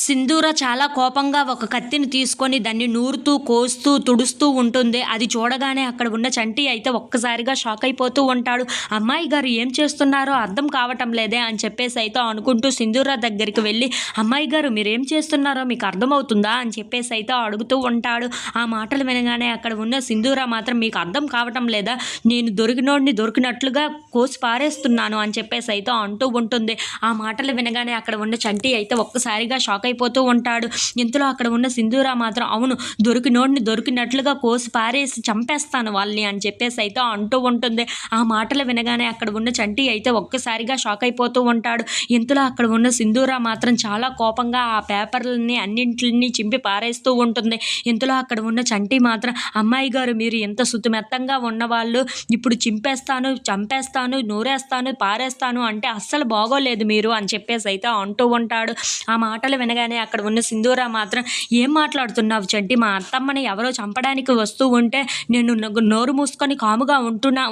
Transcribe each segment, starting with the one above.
సింధూర చాలా కోపంగా ఒక కత్తిని తీసుకొని దాన్ని నూరుతూ, కోస్తూ, తుడుస్తూ ఉంటుంది. అది చూడగానే అక్కడ ఉన్న చంటి అయితే ఒక్కసారిగా షాక్ అయిపోతూ ఉంటాడు. అమ్మాయి గారు ఏం చేస్తున్నారో అర్థం కావటం లేదే అని చెప్పేసి అయితే అనుకుంటూ సింధూర దగ్గరికి వెళ్ళి, అమ్మాయి గారు మీరేం చేస్తున్నారో మీకు అర్థమవుతుందా అని చెప్పేసి అయితే అడుగుతూ ఉంటాడు. ఆ మాటలు వినగానే అక్కడ ఉన్న సింధూర మాత్రం మీకు అర్థం కావటం లేదా, నేను దొరికినోడిని దొరికినట్లుగా కోసి పారేస్తున్నాను అని చెప్పేసి అయితే అంటూ ఉంటుంది. ఆ మాటలు వినగానే అక్కడ ఉన్న చంటి అయితే ఒక్కసారిగా షాక్ అయిపోతూ ఉంటాడు. ఇంతలో అక్కడ ఉన్న సింధూర మాత్రం అవును దొరికినోడిని దొరికినట్లుగా కోసి పారేసి చంపేస్తాను వాళ్ళని అని చెప్పేసి అయితే అంటూ ఉంటుంది. ఆ మాటలు వినగానే అక్కడ ఉన్న చంటి అయితే ఒక్కసారిగా షాక్ అయిపోతూ ఉంటాడు. ఇంతలో అక్కడ ఉన్న సింధూర మాత్రం చాలా కోపంగా ఆ పేపర్లని అన్నింటిని చింపి పారేస్తూ ఉంటుంది. ఇంతలో అక్కడ ఉన్న చంటి మాత్రం అమ్మాయి గారు మీరు ఎంత సుతిమెత్తంగా ఉన్నవాళ్ళు ఇప్పుడు చింపేస్తాను, చంపేస్తాను, నూరేస్తాను, పారేస్తాను అంటే అస్సలు బాగోలేదు మీరు అని చెప్పేసి అయితే అంటూ ఉంటాడు. ఆ మాటలు వినగానే అక్కడ ఉన్న సింధూర మాత్రం ఏం మాట్లాడుతున్నావు చంటి, మా అత్తమ్మని ఎవరో చంపడానికి వస్తూ ఉంటే నేను నోరు మూసుకొని కాముగా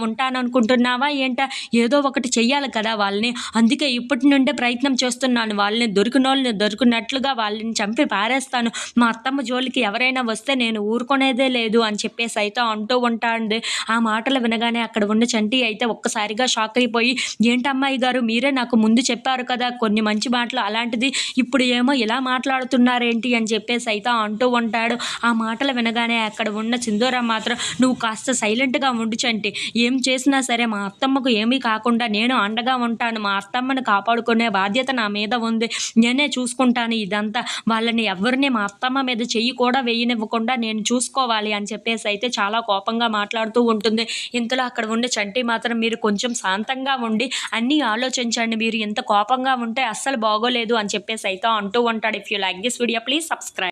ఉంటాననుకుంటున్నావా ఏంట, ఏదో ఒకటి చెయ్యాలి కదా వాళ్ళని, అందుకే ఇప్పటి నుండే ప్రయత్నం చేస్తున్నాను, వాళ్ళని దొరికినోళ్ళని దొరికినట్లుగా వాళ్ళని చంపి పారేస్తాను, మా అత్తమ్మ జోలికి ఎవరైనా వస్తే నేను ఊరుకునేదే లేదు అని చెప్పేసి అయితే అంటూ ఉంటాండి. ఆ మాటలు వినగానే అక్కడ ఉన్న చంటి అయితే ఒక్కసారిగా షాక్ అయిపోయి ఏంటమ్మాయి గారు మీరే నాకు ముందు చెప్పారు కదా కొన్ని మంచి మాటలు, అలాంటిది ఇప్పుడు ఏమో ఇలా మాట్లాడుతున్నారేంటి అని చెప్పేసి అయితే అంటూ ఉంటాడు. ఆ మాటలు వినగానే అక్కడ ఉన్న సింధూర మాత్రం నువ్వు కాస్త సైలెంట్గా ఉండు చంటి, ఏం చేసినా సరే మా అత్తమ్మకు ఏమీ కాకుండా నేను అండగా ఉంటాను, మా అత్తమ్మను కాపాడుకునే బాధ్యత నా మీద ఉంది, నేనే చూసుకుంటాను ఇదంతా, వాళ్ళని ఎవరిని మా అత్తమ్మ మీద చెయ్యి కూడా వేయనివ్వకుండా నేను చూసుకోవాలి అని చెప్పేసి అయితే చాలా కోపంగా మాట్లాడుతూ ఉంటుంది. ఇంతలో అక్కడ ఉండే చంటి మాత్రం మీరు కొంచెం శాంతంగా ఉండి అన్నీ ఆలోచించండి, మీరు ఇంత కోపంగా ఉంటే అస్సలు బాగోలేదు అని చెప్పేసి అయితే అంటూ ఉంటాడు. If you like this video please subscribe.